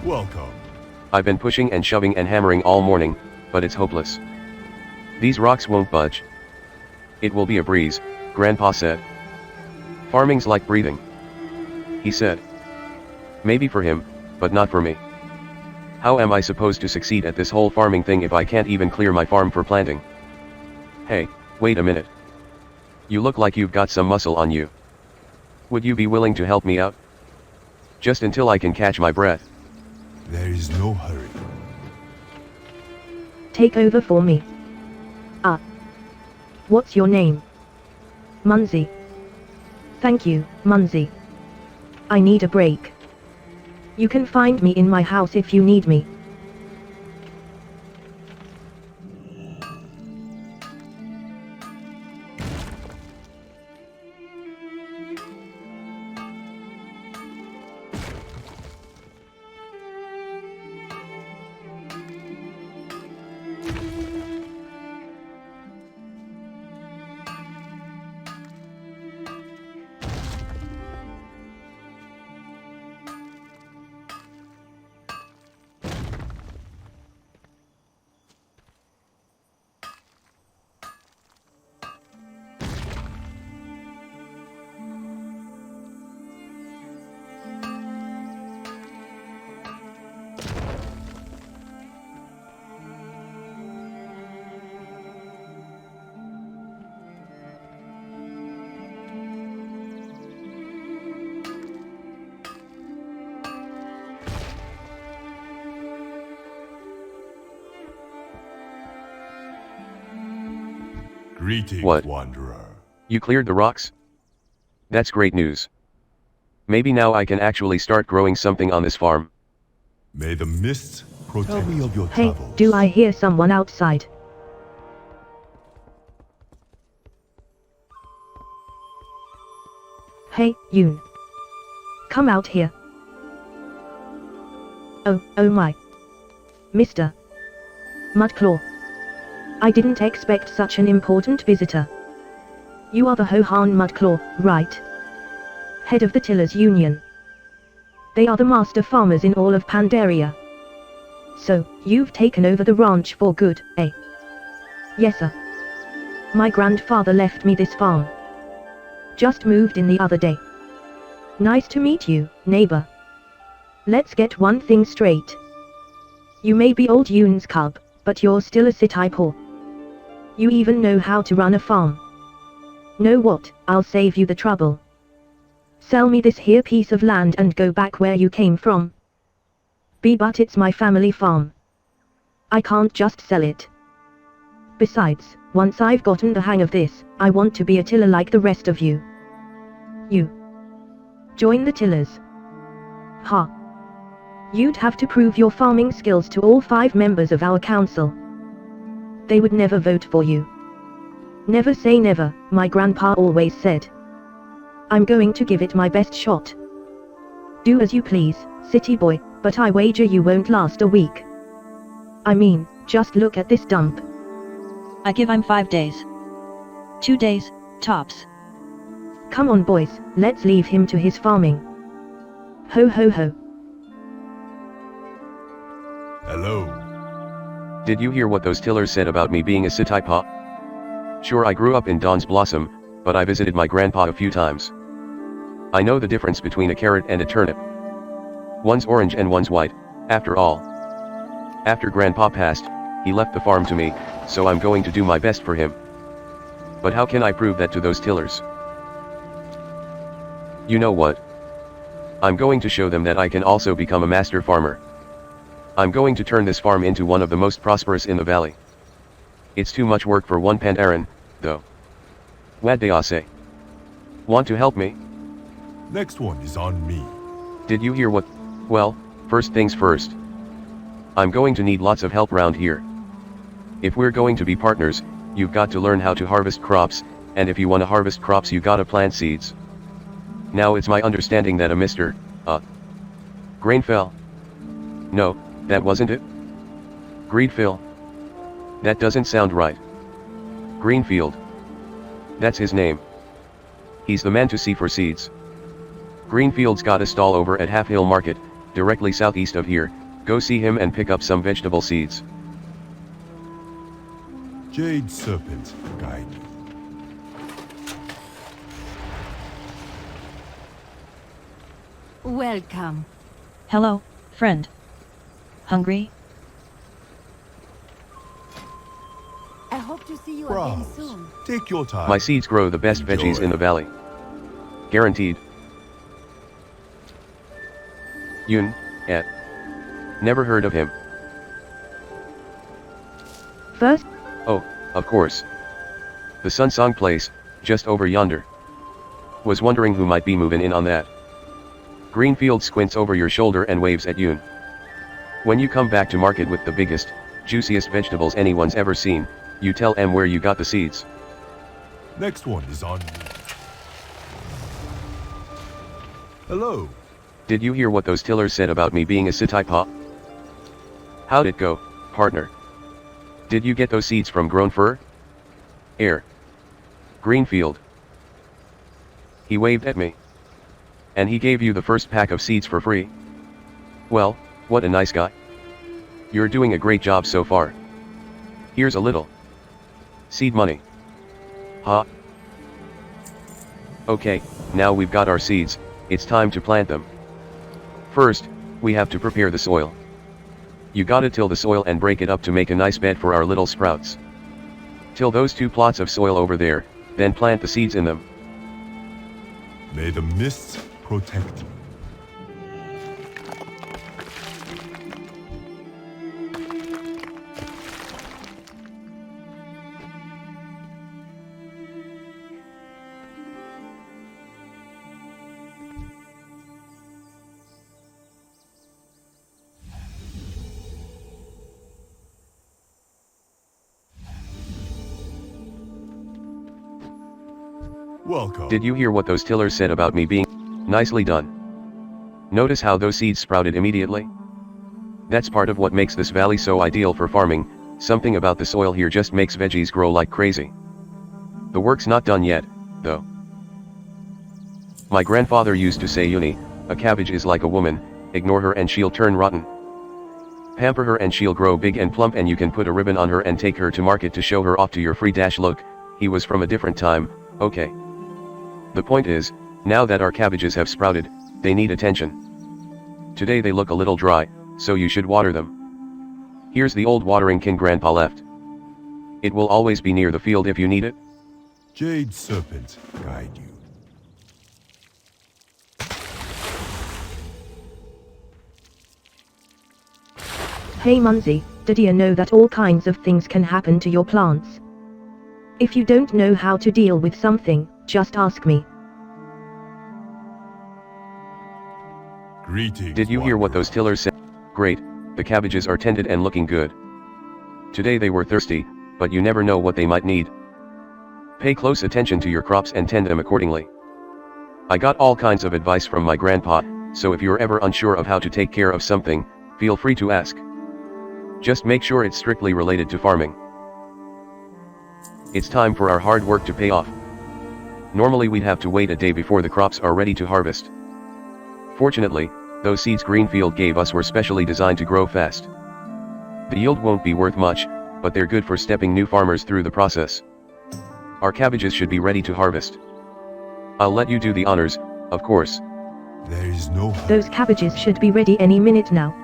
Welcome. I've been pushing and shoving and hammering all morning, but it's hopeless. These rocks won't budge. It will be a breeze, Grandpa said. Farming's like breathing, he said. Maybe for him, but not for me. How am I supposed to succeed at this whole farming thing if I can't even clear my farm for planting? Hey, wait a minute. You look like you've got some muscle on you. Would you be willing to help me out? Just until I can catch my breath. There is no hurry. Take over for me. What's your name? Munzi. Thank you, Munzi. I need a break. You can find me in my house if you need me. Greetings, What? Wanderer. You cleared the rocks? That's great news. Maybe now I can actually start growing something on this farm. May the mists protect. Tell me of your Hey, travels. do I hear someone outside? Hey, Yoon. Come out here. Oh my. Mr. Mudclaw. I didn't expect such an important visitor. You are the Hohan Mudclaw, right? Head of the Tillers Union. They are the master farmers in all of Pandaria. So, you've taken over the ranch for good, eh? Yes, sir. My grandfather left me this farm. Just moved in the other day. Nice to meet you, neighbor. Let's get one thing straight. You may be old Yoon's cub, but you're still a Sitai-paw. You even know how to run a farm. Know what, I'll save you the trouble. Sell me this here piece of land and go back where you came from. But it's my family farm. I can't just sell it. Besides, once I've gotten the hang of this, I want to be a tiller like the rest of you. You. Join the tillers. Ha. You'd have to prove your farming skills to all 5 members of our council. They would never vote for you. Never say never, my grandpa always said. I'm going to give it my best shot. Do as you please, city boy, but I wager you won't last a week. I mean, just look at this dump. I give him 5 days. 2 days, tops. Come on boys, let's leave him to his farming. Ho ho ho. Hello. Did you hear what those tillers said about me being a Sitai-paw? Sure, I grew up in Dawn's Blossom, but I visited my grandpa a few times. I know the difference between a carrot and a turnip. One's orange and one's white, after all. After grandpa passed, he left the farm to me, so I'm going to do my best for him. But how can I prove that to those tillers? You know what? I'm going to show them that I can also become a master farmer. I'm going to turn this farm into one of the most prosperous in the valley. It's too much work for one Pandaran, though. What do I say? Want to help me? Next one is on me. Did you hear what? Well, first things first. I'm going to need lots of help round here. If we're going to be partners, you've got to learn how to harvest crops, and if you want to harvest crops you gotta plant seeds. Now it's my understanding that a Mr. Grain fell. No, that wasn't it? Greed fill. That doesn't sound right. Greenfield. That's his name. He's the man to see for seeds. Greenfield's got a stall over at Half Hill Market, directly southeast of here. Go see him and pick up some vegetable seeds. Jade Serpent, guide you. Welcome. Hello, friend. Hungry? I hope to see you again Browse. soon. Take your time. My seeds grow the best veggies in the valley. Guaranteed. Yun, et. Never heard of him. First, Oh, of course. The Sunsong place, just over yonder. Was wondering who might be moving in on that. Greenfield squints over your shoulder and waves at Yun. When you come back to market with the biggest, juiciest vegetables anyone's ever seen, you tell em where you got the seeds. Next one is on me. Hello. Did you hear what those tillers said about me being a Sitaipa? How'd it go, partner? Did you get those seeds from Grown Fur? Air. Greenfield. He waved at me. And he gave you the first pack of seeds for free? Well, what a nice guy. You're doing a great job so far. Here's a little seed money. Huh? Okay, now we've got our seeds, it's time to plant them. First, we have to prepare the soil. You gotta till the soil and break it up to make a nice bed for our little sprouts. Till those 2 plots of soil over there, then plant the seeds in them. May the mists protect you. Welcome. Did you hear what those tillers said about me being nicely done? Notice how those seeds sprouted immediately? That's part of what makes this valley so ideal for farming. Something about the soil here just makes veggies grow like crazy. The work's not done yet, though. My grandfather used to say, Uni, a cabbage is like a woman, ignore her and she'll turn rotten. Pamper her and she'll grow big and plump and you can put a ribbon on her and take her to market to show her off to your free dash. Look, he was from a different time, okay. The point is, now that our cabbages have sprouted, they need attention. Today they look a little dry, so you should water them. Here's the old watering can Grandpa left. It will always be near the field if you need it. Jade Serpent, guide you. hey Munzi, did you know that all kinds of things can happen to your plants? If you don't know how to deal with something, just ask me. Greetings. Did you hear what wanderer. those tillers said? Great, the cabbages are tended and looking good. Today they were thirsty, but you never know what they might need. Pay close attention to your crops and tend them accordingly. I got all kinds of advice from my grandpa, so if you're ever unsure of how to take care of something, feel free to ask. Just make sure it's strictly related to farming. It's time for our hard work to pay off. Normally we'd have to wait a day before the crops are ready to harvest. Fortunately, those seeds Greenfield gave us were specially designed to grow fast. The yield won't be worth much, but they're good for stepping new farmers through the process. Our cabbages should be ready to harvest. I'll let you do the honors, of course. There is no hope. Those cabbages should be ready any minute now.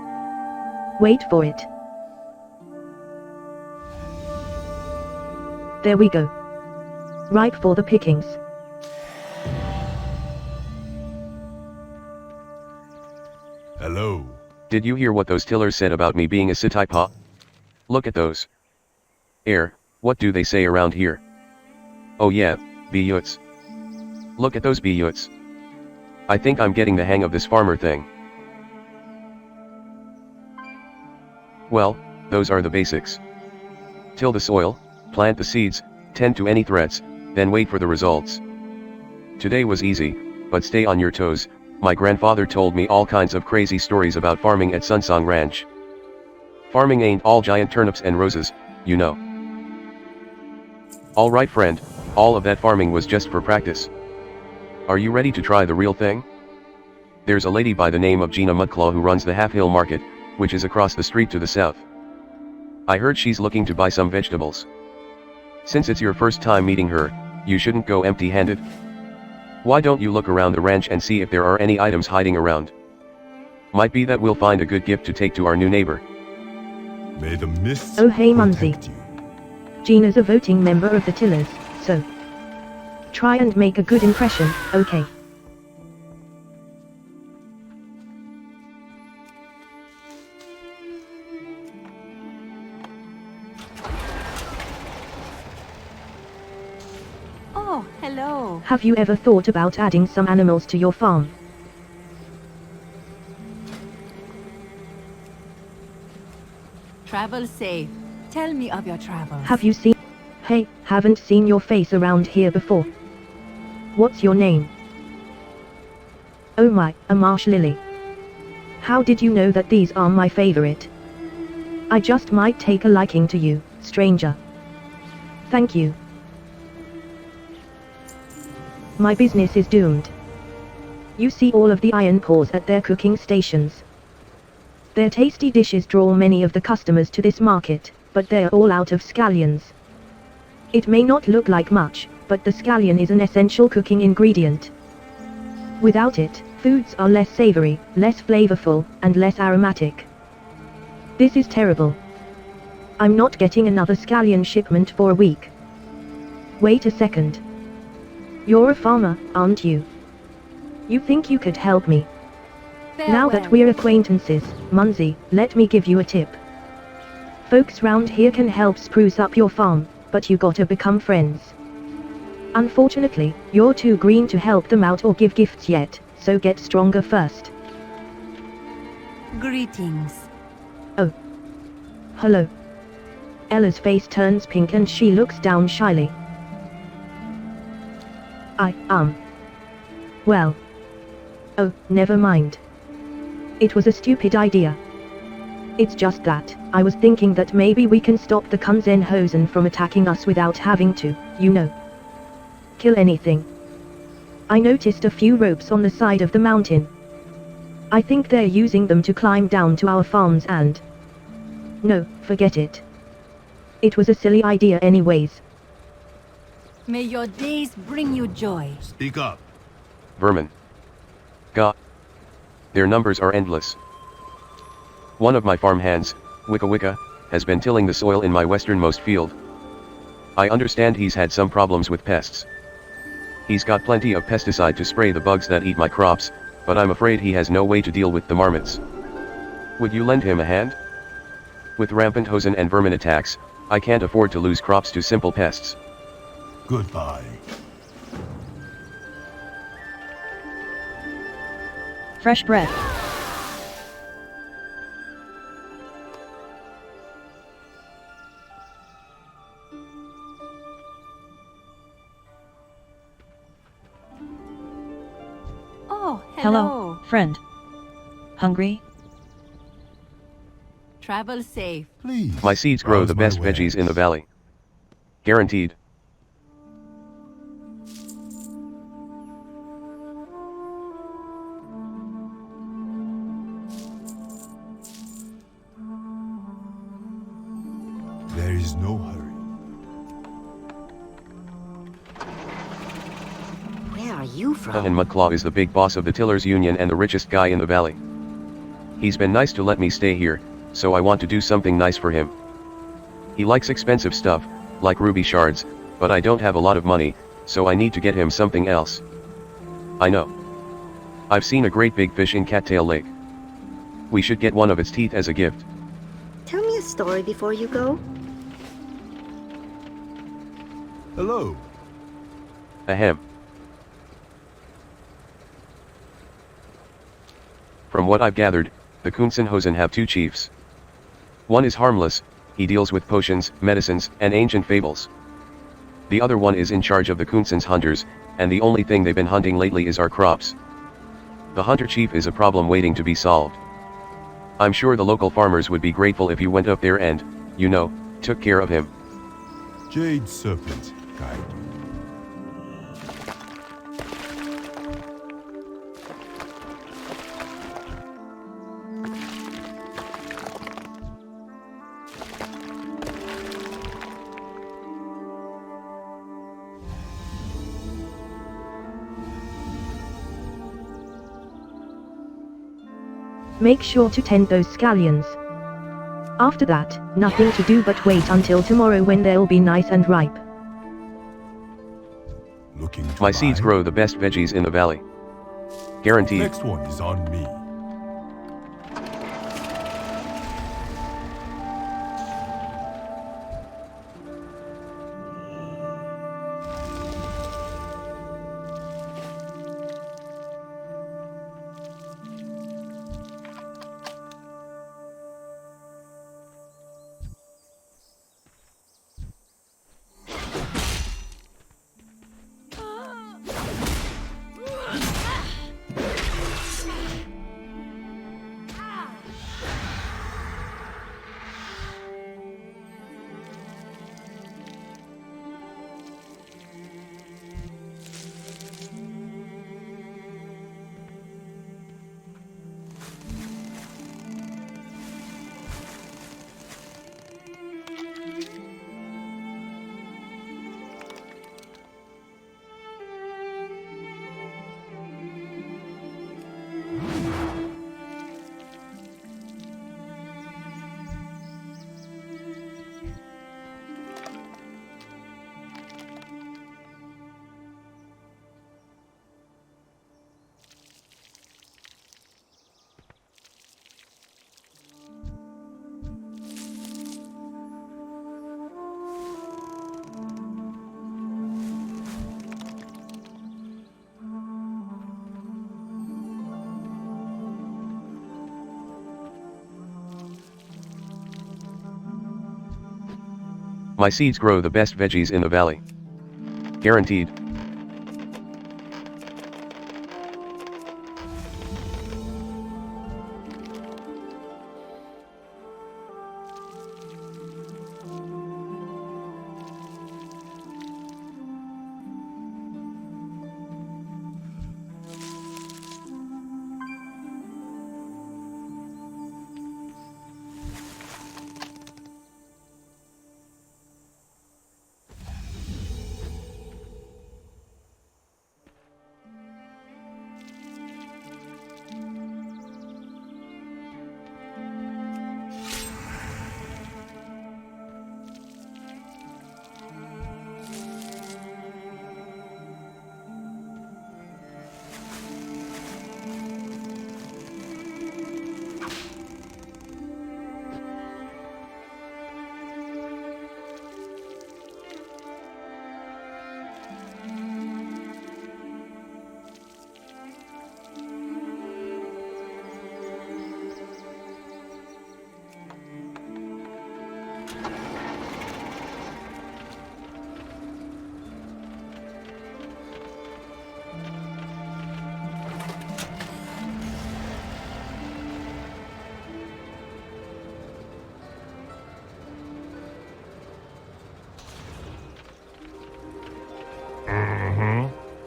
Wait for it. There we go. Ripe for the pickings. Hello. Did you hear what those tillers said about me being a Sitaipa? Look at those. What do they say around here? Oh yeah, biyuts. Look at those biyuts. I think I'm getting the hang of this farmer thing. Well, those are the basics. Till the soil, plant the seeds, tend to any threats, then wait for the results. Today was easy, but stay on your toes. My grandfather told me all kinds of crazy stories about farming at Sunsong Ranch. Farming ain't all giant turnips and roses, you know. Alright friend, all of that farming was just for practice. Are you ready to try the real thing? There's a lady by the name of Gina Mudclaw who runs the Half Hill Market, which is across the street to the south. I heard she's looking to buy some vegetables. Since it's your first time meeting her, you shouldn't go empty-handed. Why don't you look around the ranch and see if there are any items hiding around? Might be that we'll find a good gift to take to our new neighbor. May the mists Oh hey Munsey. protect you. Gina's a voting member of the Tillers, so try and make a good impression, okay? Oh, hello. Have you ever thought about adding some animals to your farm? Travel safe. Tell me of your travels. Have you seen? Hey, haven't seen your face around here before. What's your name? Oh my, a marsh lily. How did you know that these are my favorite? I just might take a liking to you, stranger. Thank you. My business is doomed. You see all of the iron paws at their cooking stations. Their tasty dishes draw many of the customers to this market, but they're all out of scallions. It may not look like much, but the scallion is an essential cooking ingredient. Without it, foods are less savory, less flavorful, and less aromatic. This is terrible. I'm not getting another scallion shipment for a week. Wait a second. You're a farmer, aren't you? You think you could help me? Now that we're acquaintances, Munsey, let me give you a tip. Folks round here can help spruce up your farm, but you gotta become friends. Unfortunately, you're too green to help them out or give gifts yet, so get stronger first. Greetings. Oh. Hello. Ella's face turns pink and she looks down shyly. Well. Oh, never mind. It was a stupid idea. It's just that, I was thinking that maybe we can stop the Kunzenhosen from attacking us without having to, kill anything. I noticed a few ropes on the side of the mountain. I think they're using them to climb down to our farms and... No, forget it. It was a silly idea anyways. May your days bring you joy. Speak up. Vermin. God. Their numbers are endless. One of my farm hands, Wicca Wicca, has been tilling the soil in my westernmost field. I understand he's had some problems with pests. He's got plenty of pesticide to spray the bugs that eat my crops, but I'm afraid he has no way to deal with the marmots. Would you lend him a hand? With rampant hosen and vermin attacks, I can't afford to lose crops to simple pests. Goodbye. Fresh bread. Oh, Hello, friend. Hungry? Travel safe. Please. My seeds grow browse the my best veggies in the wares. valley. Guaranteed. There is no hurry. Where are you from? And Mudclaw is the big boss of the Tillers Union and the richest guy in the valley. He's been nice to let me stay here, so I want to do something nice for him. He likes expensive stuff, like ruby shards, but I don't have a lot of money, so I need to get him something else. I know. I've seen a great big fish in Cattail Lake. We should get one of its teeth as a gift. Tell me a story before you go. Hello. Ahem. From what I've gathered, the Kunzenhosen have two chiefs. One is harmless, he deals with potions, medicines, and ancient fables. The other one is in charge of the Kunzen's hunters, and the only thing they've been hunting lately is our crops. The hunter chief is a problem waiting to be solved. I'm sure the local farmers would be grateful if you went up there and, took care of him. Jade Serpent, guide you. Make sure to tend those scallions. After that, nothing to do but wait until tomorrow when they'll be nice and ripe. Looking to My seeds buy? grow the best veggies in the valley. Guaranteed. Next one is on me. My seeds grow the best veggies in the valley. Guaranteed.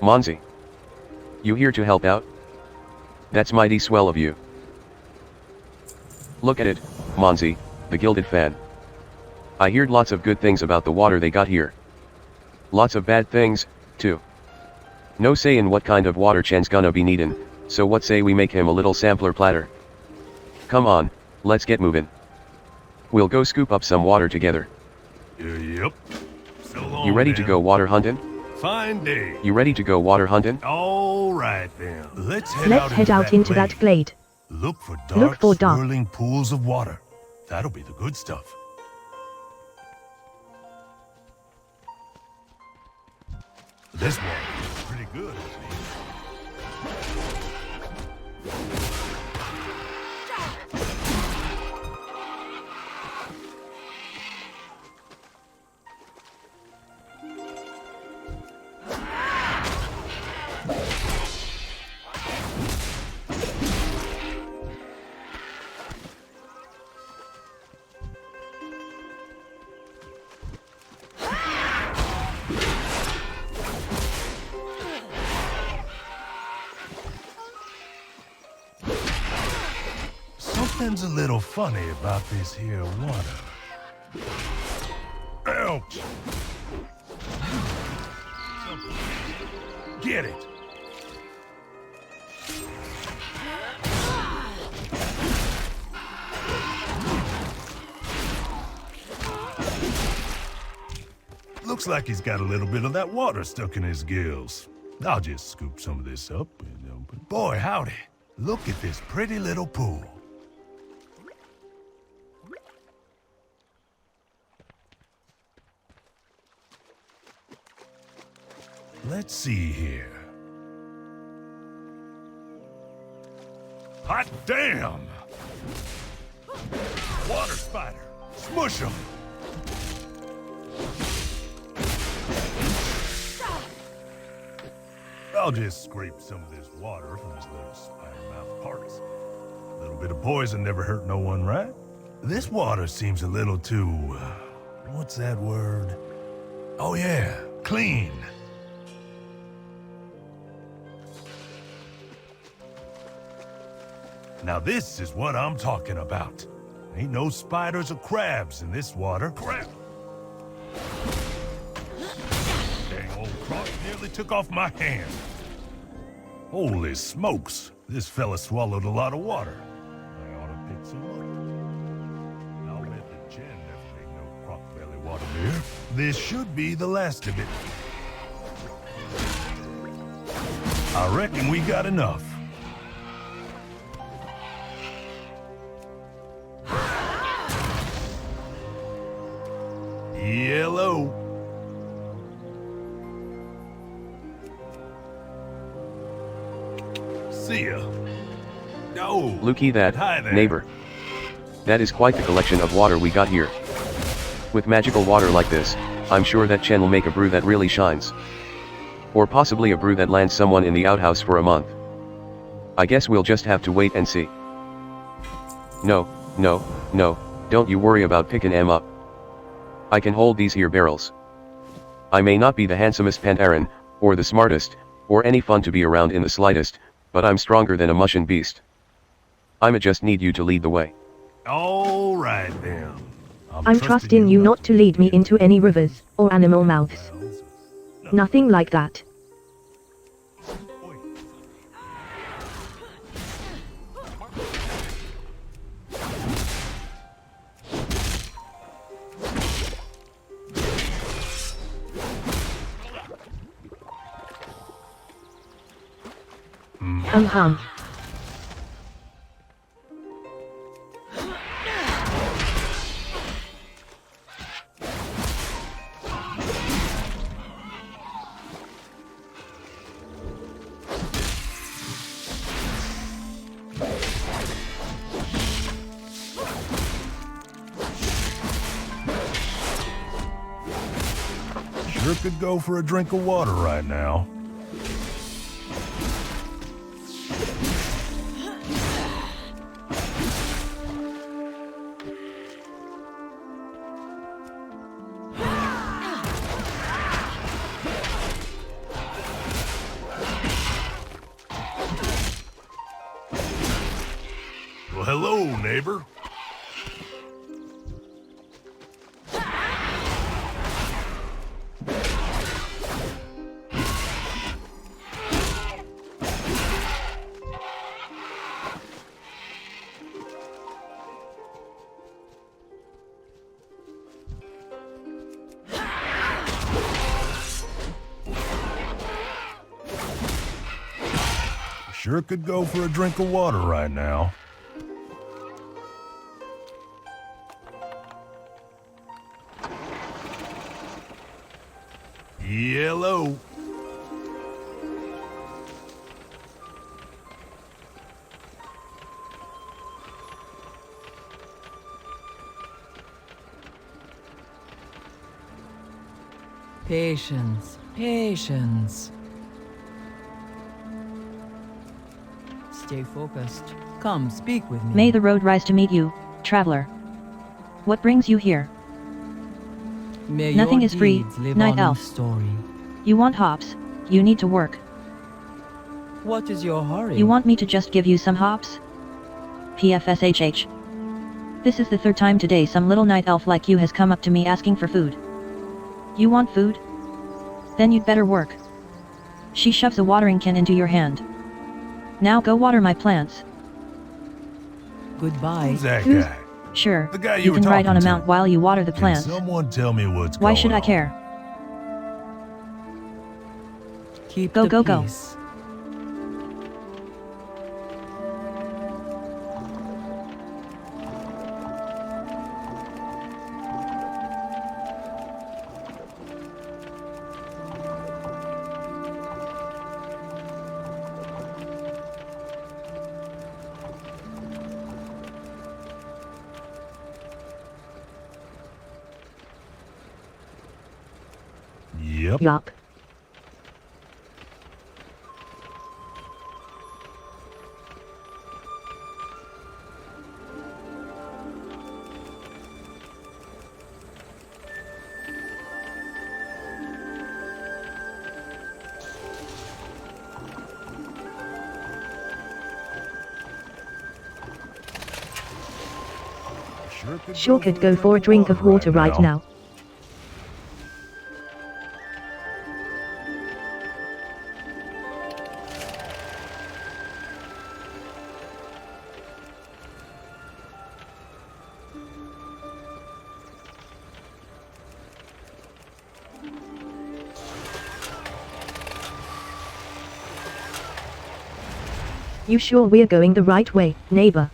Monzi. You here to help out? That's mighty swell of you. Look at it, Monzi, the gilded fan. I heard lots of good things about the water they got here. Lots of bad things, too. No sayin' what kind of water Chen's gonna be needin', so what say we make him a little sampler platter? Come on, let's get movin'. We'll go scoop up some water together. Yep. So long, You ready to man. go water huntin'? Fine day. You ready to go water huntin'? All right then. Let's Let's head out into that glade. Look for Look for dark. swirling pools of water. That'll be the good stuff. This one is pretty good. Something's a little funny about this here water. Ouch! Get it! Looks like he's got a little bit of that water stuck in his gills. I'll just scoop some of this up. Boy, howdy. Look at this pretty little pool. Let's see here. Hot damn! Water spider! Smush 'em! I'll just scrape some of this water from his little spider mouth parts. A little bit of poison never hurt no one, right? This water seems a little too... what's that word? Oh yeah, clean. Now this is what I'm talking about. Ain't no spiders or crabs in this water. Crap! Dang old croc nearly took off my hand. Holy smokes, this fella swallowed a lot of water. I ought to pick some up. I'll bet that Jen never made no croc belly water beer. This should be the last of it. I reckon we got enough. Yellow. See ya. Oh, Lukey, that, hi there. neighbor. That is quite the collection of water we got here. With magical water like this, I'm sure that Chen will make a brew that really shines. Or possibly a brew that lands someone in the outhouse for a month. I guess we'll just have to wait and see. No, don't you worry about picking 'em up. I can hold these here barrels. I may not be the handsomest Pantaran, or the smartest, or any fun to be around in the slightest, but I'm stronger than a mushin' beast. I'ma just need you to lead the way. All right then. I'm trusting you not to lead me into any rivers or animal mouths. Nothing like that. Sure could go for a drink of water right now. Well, hello, neighbor. Sure could go for a drink of water right now. Yellow. Patience, patience. Stay focused. Come, speak with me. May the road rise to meet you, traveler. What brings you here? May Nothing your is free, deeds live Night on Elf. in story. You want hops, you need to work. What is your hurry? You want me to just give you some hops? PFSHH. This is the third time today some little night elf like you has come up to me asking for food. You want food? Then you'd better work. She shoves a watering can into your hand. Now go water my plants. Goodbye. Who's that Who's- guy? Sure, The guy you you were can ride on a talking to. mount while you water the Can plants. someone tell me what's Why going should I on? care? Keep Go, the go, go. peace. Yep. Yup. Sure could go for a drink of water right now. You sure we're going the right way, neighbor?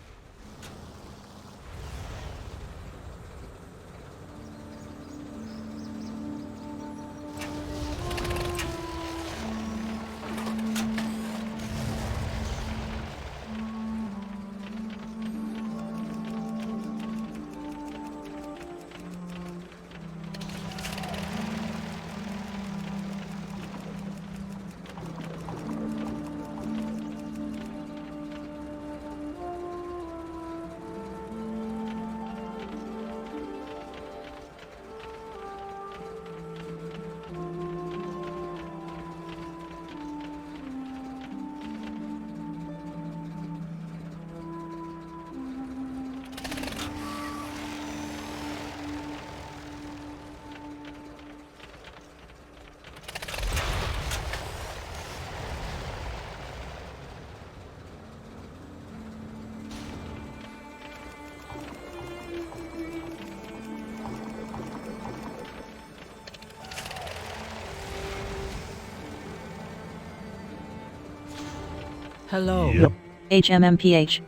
Hello. Yep. HMMPH.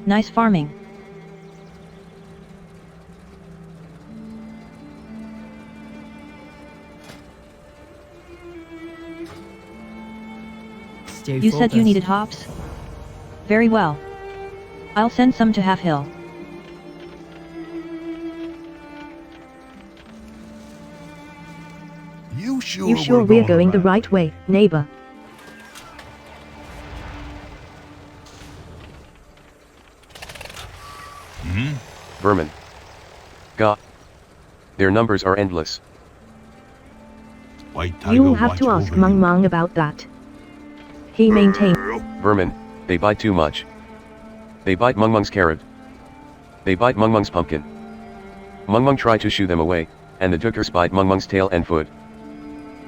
Nice farming. Stay You said you focused. needed hops? Very well. I'll send some to Half Hill. You sure, You sure we're going the right way, neighbor? Vermin. God. Their numbers are endless. White tiger You'll have watch to ask over Mung you. Mung about that. He maintains. Vermin, they bite too much. They bite Mung Mung's carrot. They bite Mung Mung's pumpkin. Mung Mung try to shoo them away, and the Dukers bite Mung Mung's tail and foot.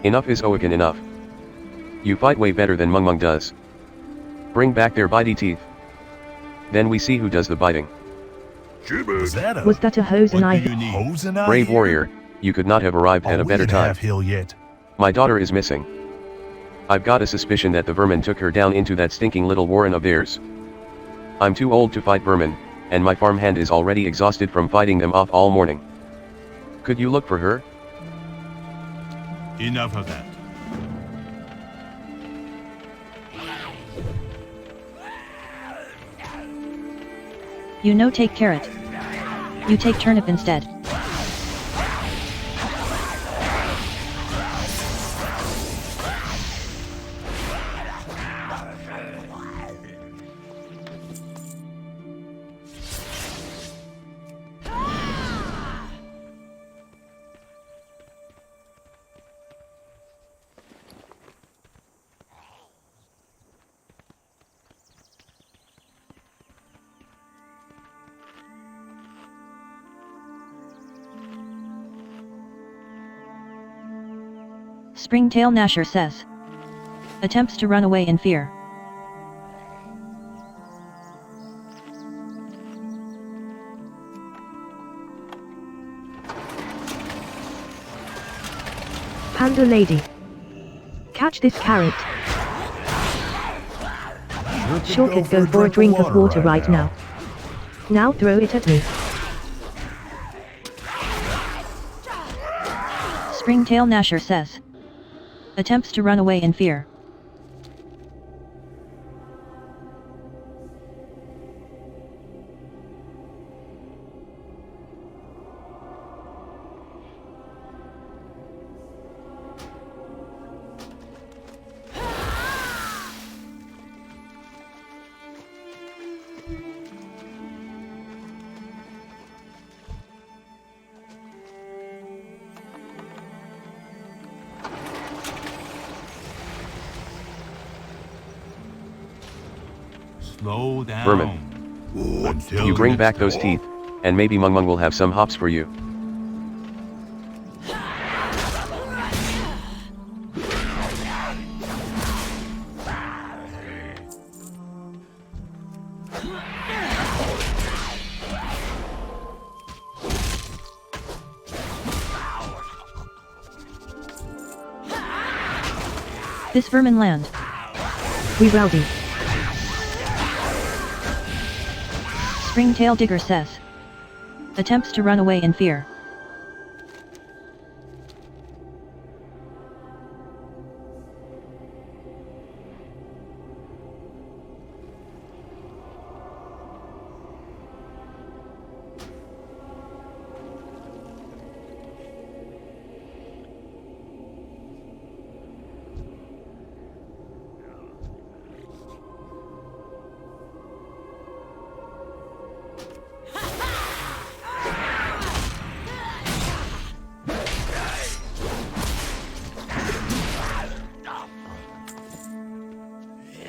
Enough is Oaken enough. You fight way better than Mung Mung does. Bring back their bitey teeth. Then we see who does the biting. Was that Was that a hose and what I? do you need? Hose and I Brave hear? warrior, you could not have arrived at Are a we better at time. Half Hill yet? My daughter is missing. I've got a suspicion that the vermin took her down into that stinking little warren of theirs. I'm too old to fight vermin, and my farmhand is already exhausted from fighting them off all morning. Could you look for her? Enough of that. You know, take carrot. You take turnip instead. Springtail Gnasher says. Attempts to run away in fear. Panda Lady. Catch this carrot. Sure could go for a drink of water right now. Now throw it at me. Springtail Gnasher says. Attempts to run away in fear. Slow down. Vermin. You bring back those teeth, and maybe Mung Mung will have some hops for you. This vermin land. We rowdy. Springtail Digger says. Attempts to run away in fear.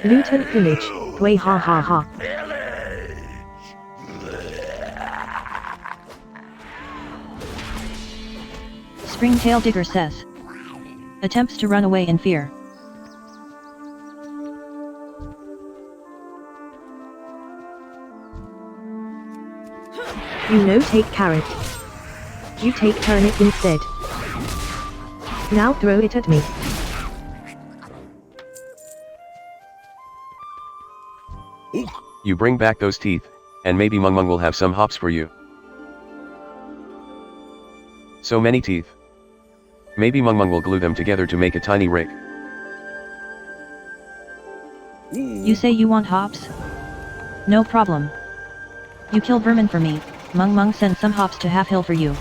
Luton Village. Way ha ha ha. Springtail Digger says. Attempts to run away in fear. You know, take carrot. You take turnip instead. Now throw it at me. You bring back those teeth, and maybe Mung Mung will have some hops for you. So many teeth. Maybe Mung Mung will glue them together to make a tiny rig. You say you want hops? No problem. You kill vermin for me, Mung Mung send some hops to Half Hill for you.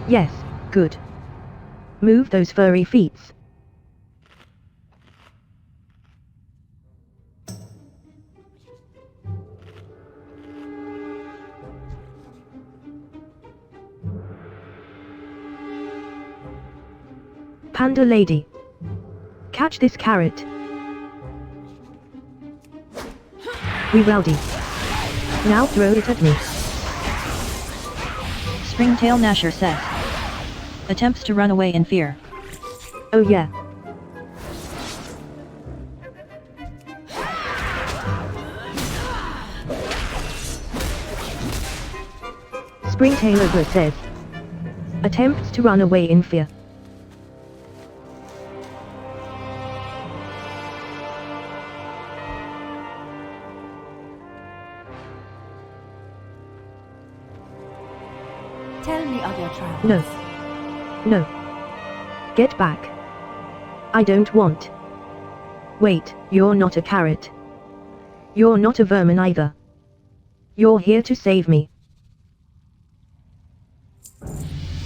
Yes, good. Move those furry feet. Panda lady. Catch this carrot. We rowdy. Now throw it at me. Springtail Gnasher says. Attempts to run away in fear. Oh yeah. Springtail Ogre says. Attempts to run away in fear. Tell me of your travels. No. No. Get back. I don't want. Wait, you're not a carrot. You're not a vermin either. You're here to save me.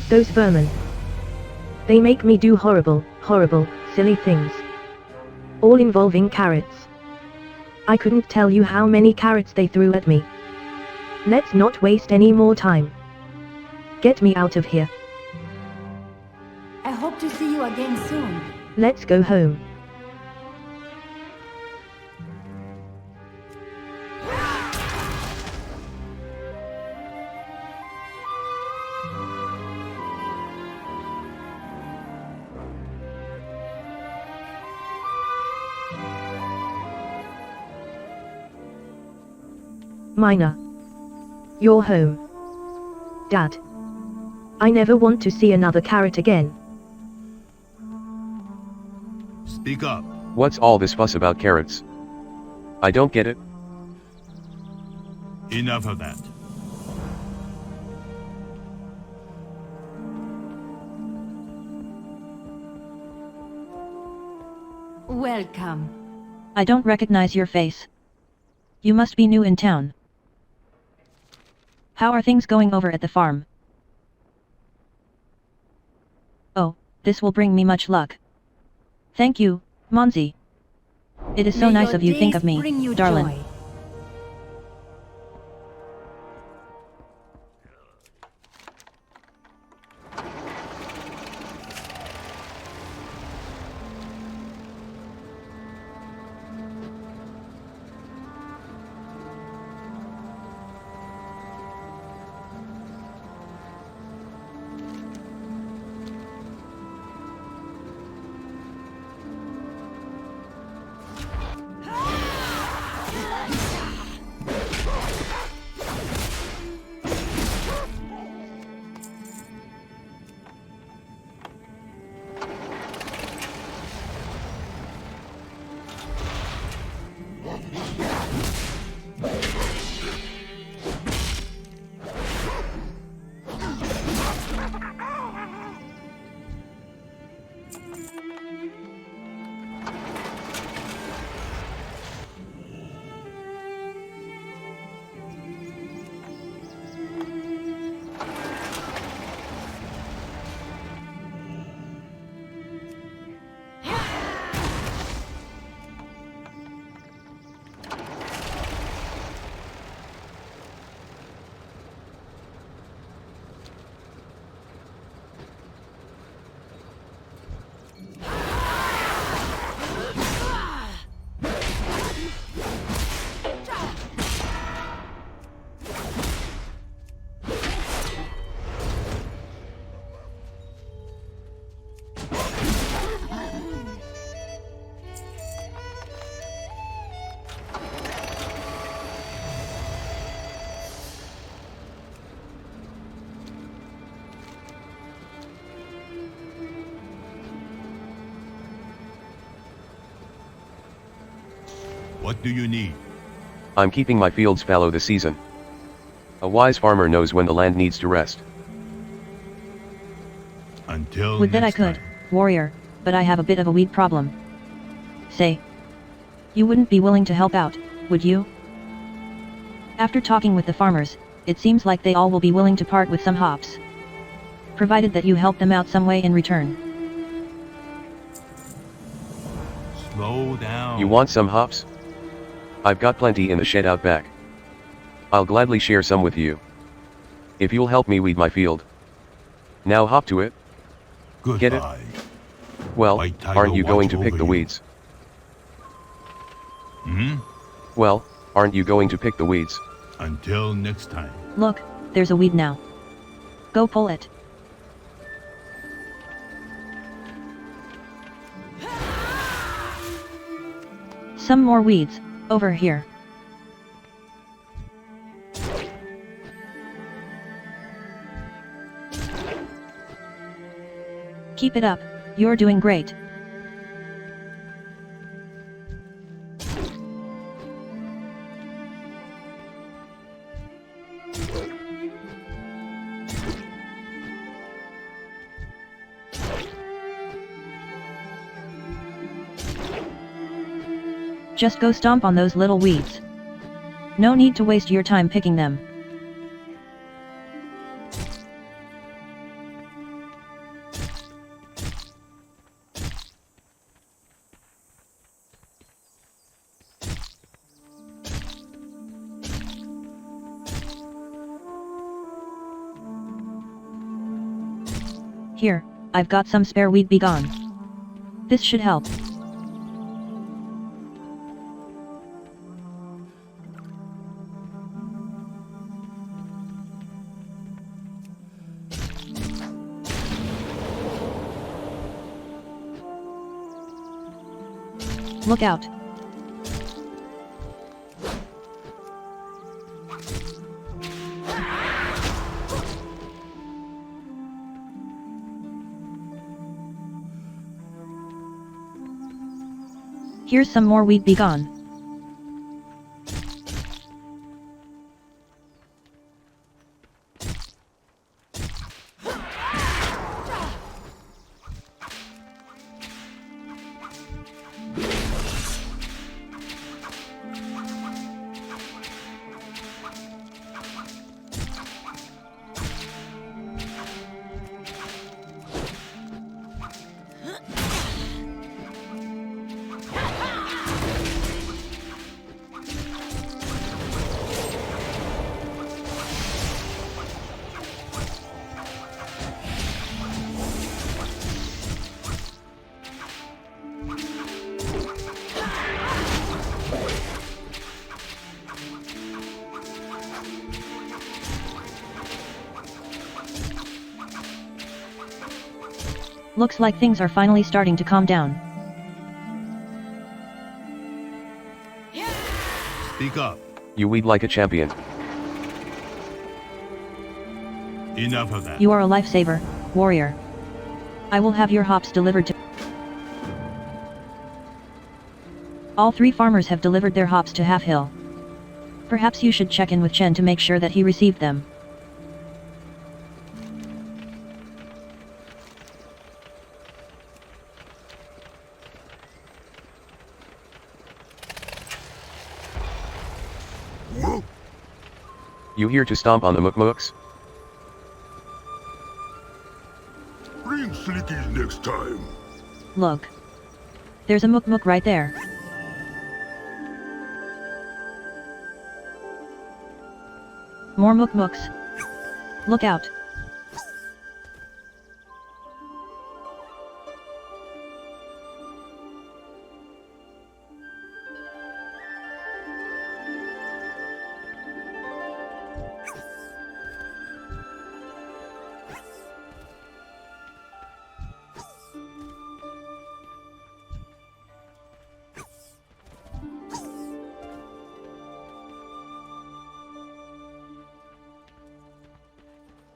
Those vermin. They make me do horrible, silly things. All involving carrots. I couldn't tell you how many carrots they threw at me. Let's not waste any more time. Get me out of here. I hope to see you again soon. Let's go home. Miner. You're home. Dad. I never want to see another carrot again. Speak up. What's all this fuss about carrots? I don't get it. Enough of that. Welcome. I don't recognize your face. You must be new in town. How are things going over at the farm? Oh, this will bring me much luck. Thank you, Monzi. It is so May nice your of you think days of me, bring you darling. joy. What do you need? I'm keeping my fields fallow this season. A wise farmer knows when the land needs to rest. Until Would that I next could, time. warrior, but I have a bit of a weed problem. Say. You wouldn't be willing to help out, would you? After talking with the farmers, it seems like they all will be willing to part with some hops. Provided that you help them out some way in return. Slow down. You want some hops? I've got plenty in the shed out back. I'll gladly share some with you. If you'll help me weed my field. Now hop to it. Goodbye. Get it? Well, White Tiger aren't you going watch to pick over the you. weeds? Hmm? Well, aren't you going to pick the weeds? Until next time. Look, there's a weed now. Go pull it. Some more weeds, over here. Keep it up, you're doing great. Just go stomp on those little weeds. No need to waste your time picking them. Here, I've got some spare weed, be gone. This should help. Look out. Here's some more weed, be gone. Looks like things are finally starting to calm down. Speak up. You weed like a champion. Enough of that. You are a lifesaver, warrior. I will have your hops delivered to... All 3 farmers have delivered their hops to Half Hill. Perhaps you should check in with Chen to make sure that he received them. You here to stomp on the mukmuks? Bring slickies next time. Look. There's a mukmuk right there. More mukmuks. Look out.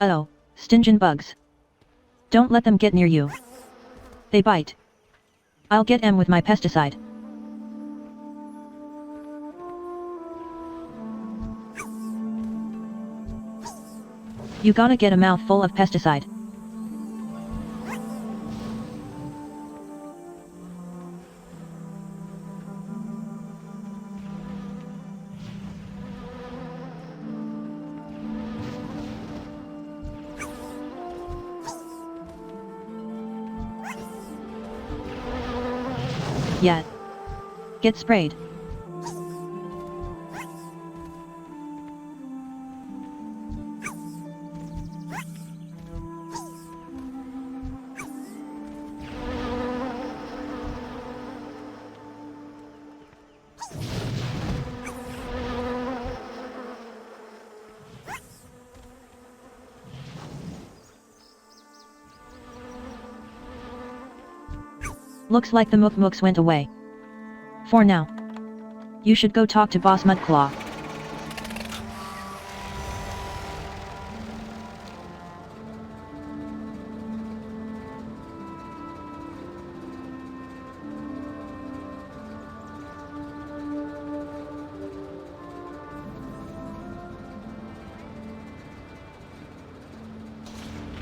Oh, stingent bugs. Don't let them get near you. They bite. I'll get them with my pesticide. You gotta get a mouthful of pesticide. Yeah. Get sprayed. Looks like the Mookmooks went away. For now. You should go talk to Boss Mudclaw.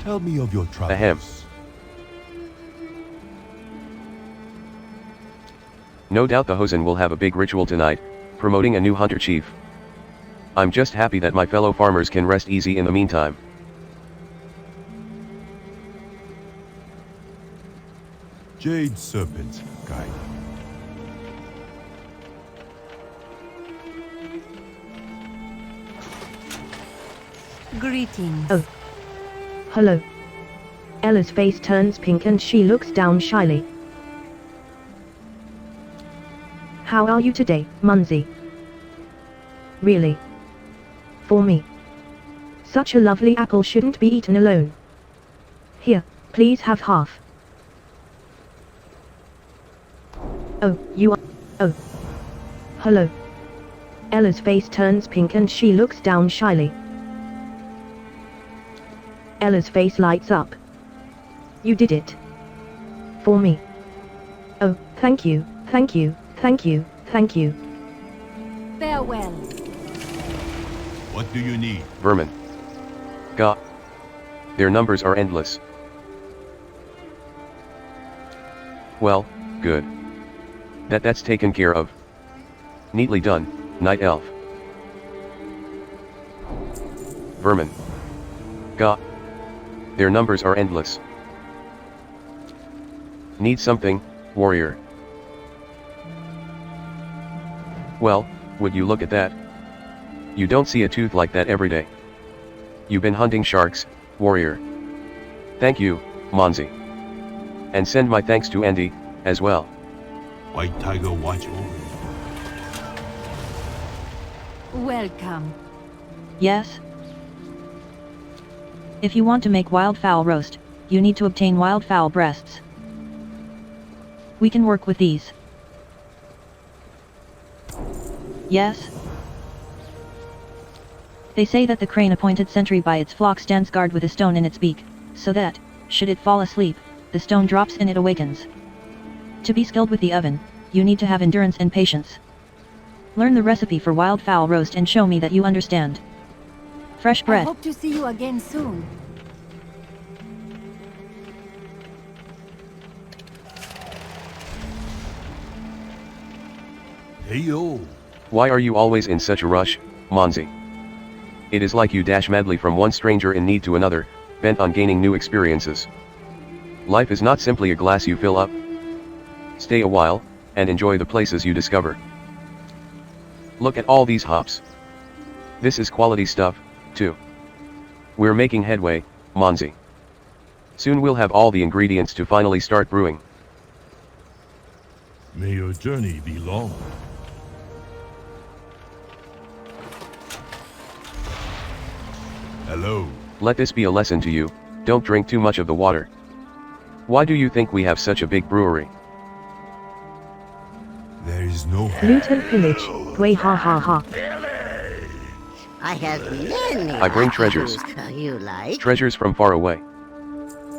Tell me of your travels. Ahem. No doubt the Hosen will have a big ritual tonight, promoting a new hunter chief. I'm just happy that my fellow farmers can rest easy in the meantime. Jade Serpent Guide. Greetings. Oh. Hello. Ella's face turns pink and she looks down shyly. How are you today, Munsey? Really? For me. Such a lovely apple shouldn't be eaten alone. Here, please have half. Oh, you are... Oh. Hello. Ella's face turns pink and she looks down shyly. Ella's face lights up. You did it. For me. Oh, thank you, thank you, thank you, thank you. Farewell. What do you need? Vermin. Gah. Their numbers are endless. Well, good. That's taken care of. Neatly done, Night Elf. Vermin. Gah. Their numbers are endless. Need something, warrior? Well, would you look at that? You don't see a tooth like that every day. You've been hunting sharks, warrior. Thank you, Monzi. And send my thanks to Andy, as well. White Tiger watch over. Welcome. Yes? If you want to make wildfowl roast, you need to obtain wildfowl breasts. We can work with these. Yes? They say that the crane appointed sentry by its flock stands guard with a stone in its beak, so that, should it fall asleep, the stone drops and it awakens. To be skilled with the oven, you need to have endurance and patience. Learn the recipe for wildfowl roast and show me that you understand. Fresh I bread. hope to see you again soon. Hey yo. Why are you always in such a rush, Monzi? It is like you dash madly from one stranger in need to another, bent on gaining new experiences. Life is not simply a glass you fill up. Stay a while, and enjoy the places you discover. Look at all these hops. This is quality stuff, too. We're making headway, Monzi. Soon we'll have all the ingredients to finally start brewing. May your journey be long. Hello. Let this be a lesson to you, don't drink too much of the water. Why do you think we have such a big brewery? There is no Loot and pillage. Way ha ha ha. I have many. I bring treasures. You like? Treasures from far away.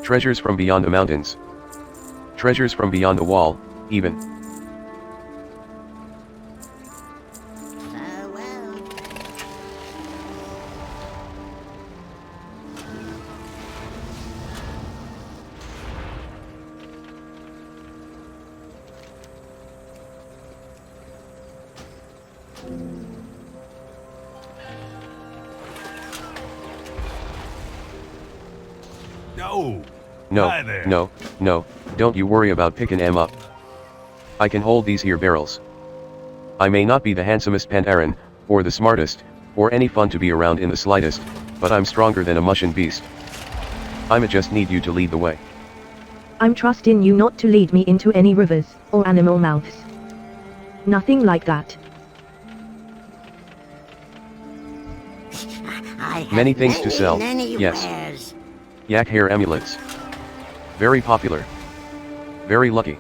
Treasures from beyond the mountains. Treasures from beyond the wall, even. Farewell. No. No, Hi there. no, don't you worry about picking 'em up. I can hold these here barrels. I may not be the handsomest Pantaran, or the smartest, or any fun to be around in the slightest, but I'm stronger than a mushin beast. I'ma just need you to lead the way. I'm trusting you not to lead me into any rivers, or animal mouths. Nothing like that. I have Many things to sell, many yes. wares. Yak hair amulets. Very popular. Very lucky.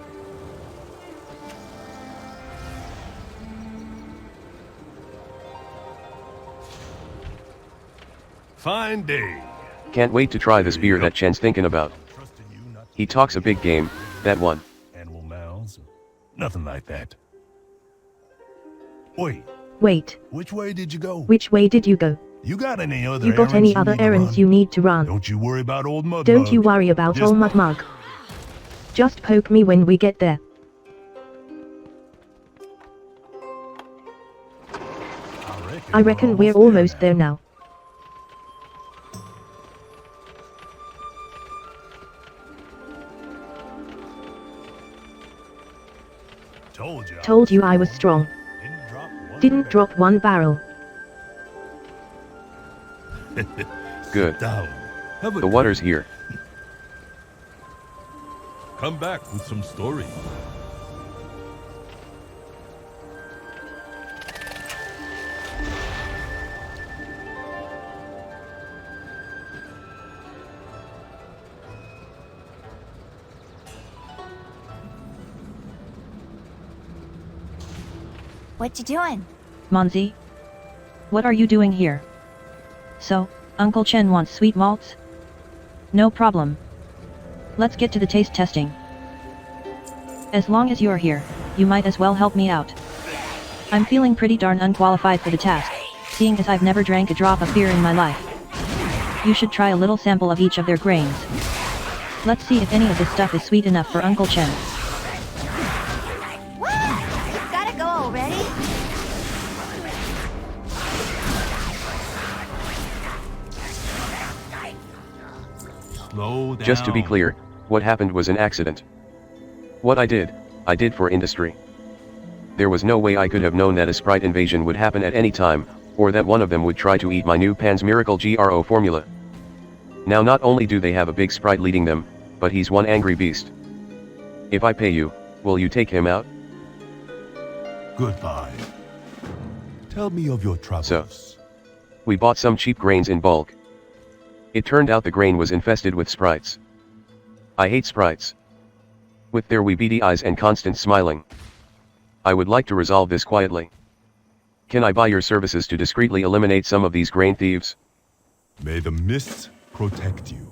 Fine day. Can't wait to try this beer that Chen's thinking about. Trusting you not He talks a big game, that one. animal mouths. Nothing like that. Wait, Wait, which way did you go? which way did you go? You got any other You got any errands other need to errands run? you need to run? Don't you worry about old Mud Don't Mug. you worry about Just- old Mud Mug. Just poke me when we get there. I reckon we're almost there now. Told you I was strong. Didn't drop one barrel. Good. Down. Have a The water's here. Come back with some story. What you doing? Monzi? What are you doing here? So, Uncle Chen wants sweet malts? No problem. Let's get to the taste testing. As long as you're here, you might as well help me out. I'm feeling pretty darn unqualified for the task, seeing as I've never drank a drop of beer in my life. You should try a little sample of each of their grains. Let's see if any of this stuff is sweet enough for Uncle Chen. Gotta go already? Slow down. Just to be clear, what happened was an accident. What I did for industry. There was no way I could have known that a sprite invasion would happen at any time, or that one of them would try to eat my new Pan's Miracle GRO formula. Now not only do they have a big sprite leading them, but he's one angry beast. If I pay you, will you take him out? Goodbye. Tell me of your troubles. We bought some cheap grains in bulk. It turned out the grain was infested with sprites. I hate sprites. With their wee beady eyes and constant smiling. I would like to resolve this quietly. Can I buy your services to discreetly eliminate some of these grain thieves? May the mists protect you.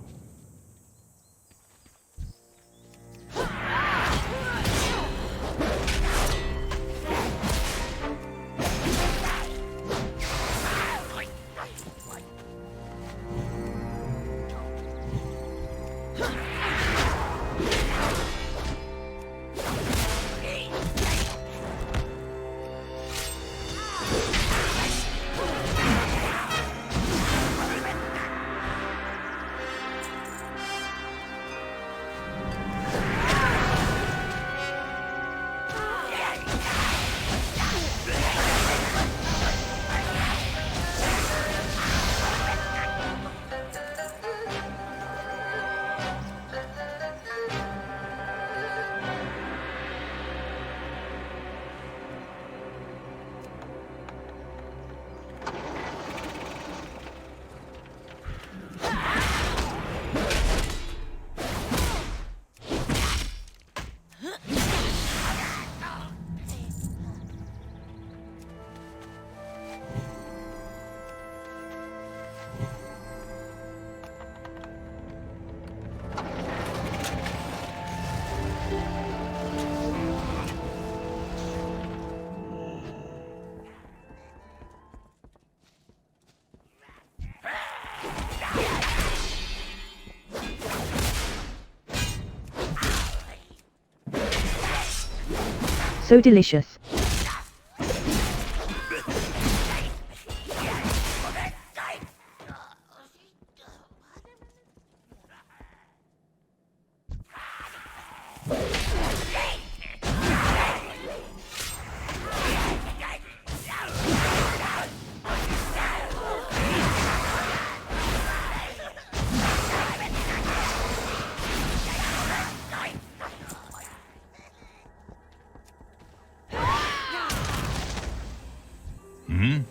So delicious.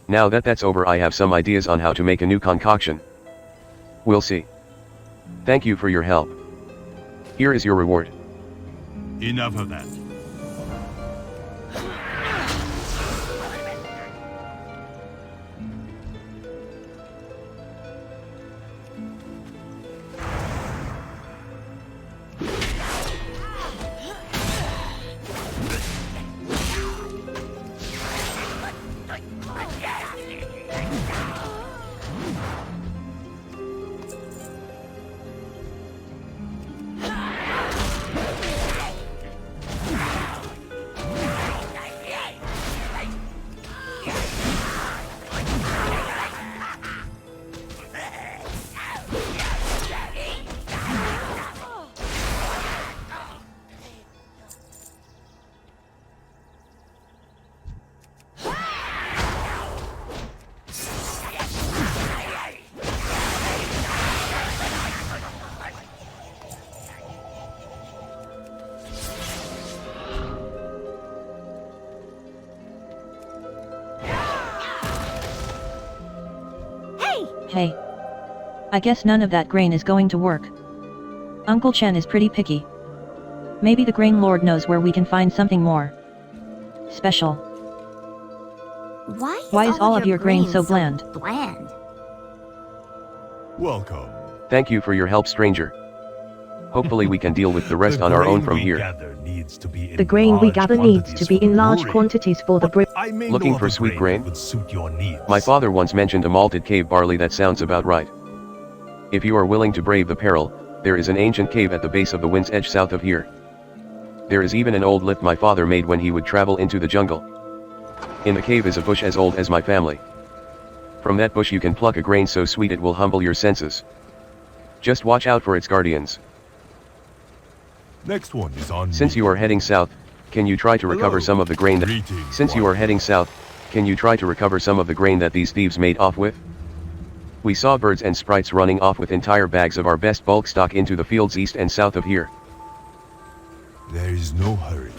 Now that that's over, I have some ideas on how to make a new concoction. We'll see. Thank you for your help. Here is your reward. Enough of that. Hey. I guess none of that grain is going to work. Uncle Chen is pretty picky. Maybe the Grain Lord knows where we can find something more special. Why is all of your grain so bland? Bland. Welcome. Thank you for your help, stranger. Hopefully we can deal with the rest on our own from here. The grain we gather needs to be in large quantities for the brew. Looking for sweet grain? Would suit your needs. My father once mentioned a malted cave barley that sounds about right. If you are willing to brave the peril, there is an ancient cave at the base of the wind's edge south of here. There is even an old lift my father made when he would travel into the jungle. In the cave is a bush as old as my family. From that bush you can pluck a grain so sweet it will humble your senses. Just watch out for its guardians. Next one is on Since me. you are heading south, can you try to recover some of the grain that... Greetings, Since you are heading south, can you try to recover some of the grain that these thieves made off with? We saw birds and sprites running off with entire bags of our best bulk stock into the fields east and south of here. There is no hurry.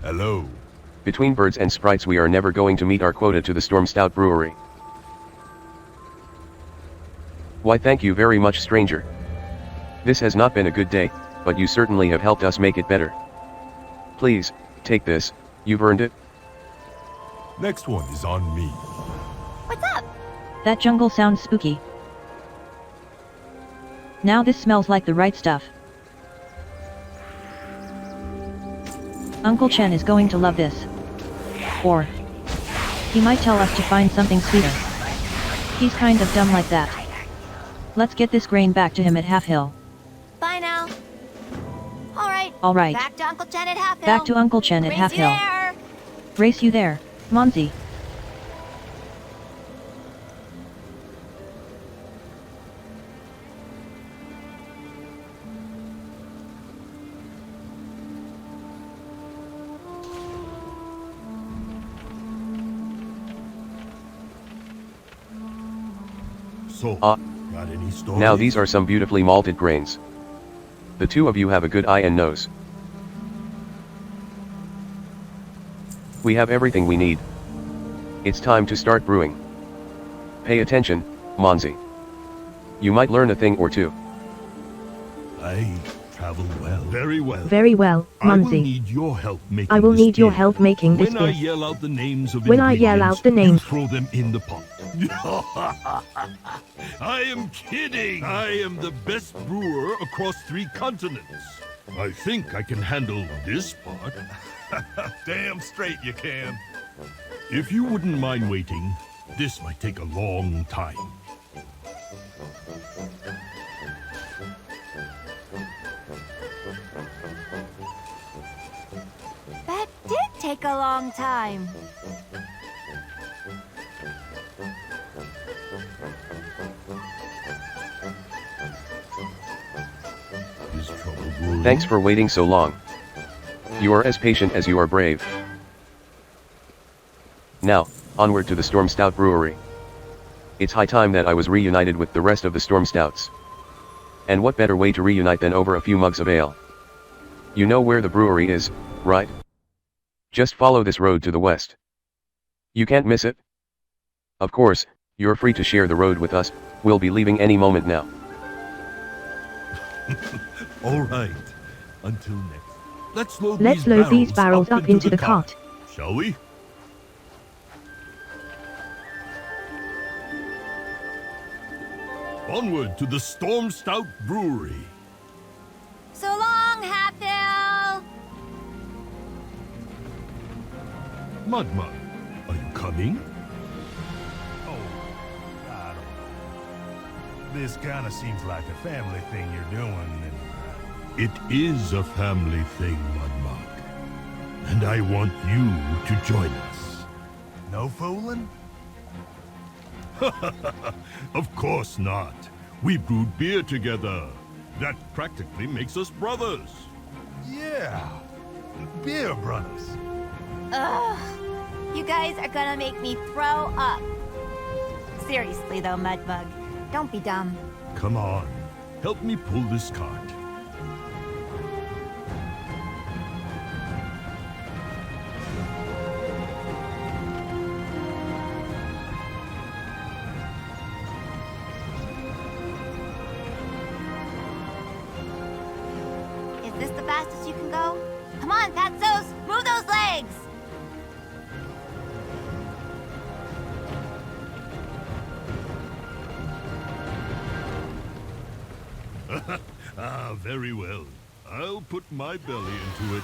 Hello. Between birds and sprites we are never going to meet our quota to the Storm Stout Brewery. Why, thank you very much, stranger. This has not been a good day, but you certainly have helped us make it better. Please, take this, you've earned it. Next one is on me. What's up? That jungle sounds spooky. Now this smells like the right stuff. Uncle Chen is going to love this. Or he might tell us to find something sweeter. He's kind of dumb like that. Let's get this grain back to him at Half Hill. Bye now. All right. Back to Uncle Chen at Half Hill. Back to Uncle Chen at Race Half you Hill. there. Race you there, Monzi. So, Ah. got any stories? Now these are some beautifully malted grains. The two of you have a good eye and nose. We have everything we need. It's time to start brewing. Pay attention, Monzi. You might learn a thing or two. I travel well. Very well. Very well, I will Munzi. need your help making I will this need your beer. help making this When I beer. yell out the names of When I yell out the names- you throw them in the pot. I am kidding. I am the best brewer across 3 continents. I think I can handle this pot. Damn straight you can. If you wouldn't mind waiting, this might take a long time. That did take a long time. Is trouble brewing? Thanks for waiting so long. You are as patient as you are brave. Now, onward to the Storm Stout Brewery. It's high time that I was reunited with the rest of the Storm Stouts. And what better way to reunite than over a few mugs of ale? You know where the brewery is, right? Just follow this road to the west. You can't miss it. Of course, you're free to share the road with us, we'll be leaving any moment now. All right. Until next. Let's load These barrels up into the cart. Shall we? Onward to the Storm Stout Brewery. So long, Half Hill. Mudmug, are you coming? Oh, I don't know. This kind of seems like a family thing you're doing. It is a family thing, Mudmug. And I want you to join us. No fooling? Of course not. We brewed beer together. That practically makes us brothers. Yeah, beer brothers. Ugh. You guys are gonna make me throw up. Seriously though, Mudmug, don't be dumb. Come on, help me pull this cart. Is this the fastest you can go? Come on, Fatsos, move those legs! Ah, very well. I'll put my belly into it.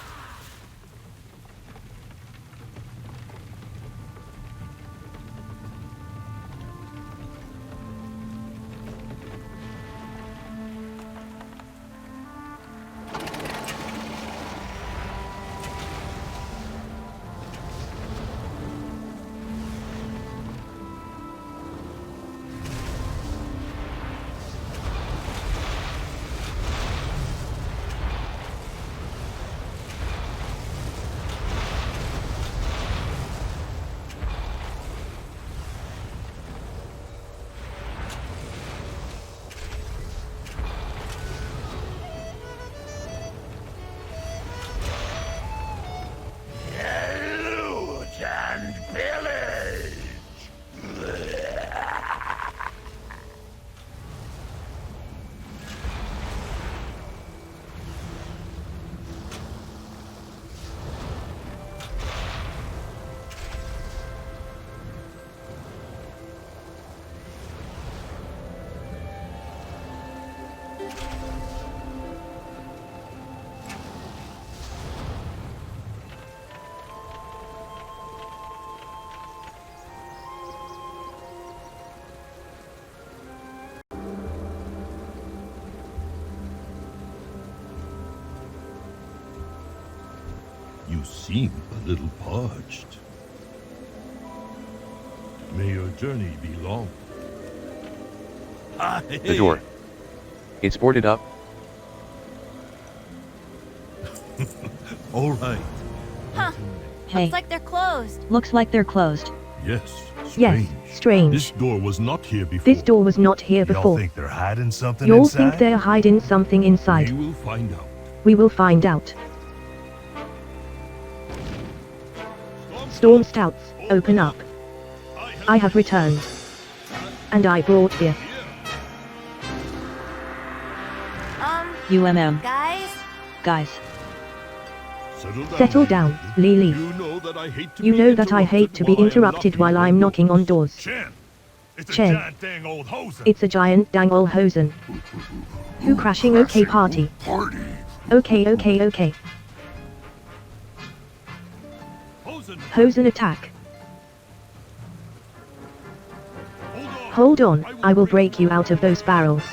You seem a little parched. May your journey be long. The door. It's boarded up. All right. Huh. Hey, Looks like they're closed. looks like they're closed. Yes. Yes, This strange. door was not here before. This door was not here Y'all before. think they're hiding something Y'all inside? think they're hiding something inside. We will find out. We will find out. Storm Stouts, open up. I have returned. And I brought beer. UMM. Guys? Guys. Settle down, Lily. You know that I hate to You be know that I hate to be interrupted while I'm knocking on doors. Chen, it's a Chen. giant dang old hosen. It's a giant dang ol' hosen. Who crashing? Okay, party. Okay. Hosen, Hosen attack. hold on. Hold on, I will break you out of those barrels.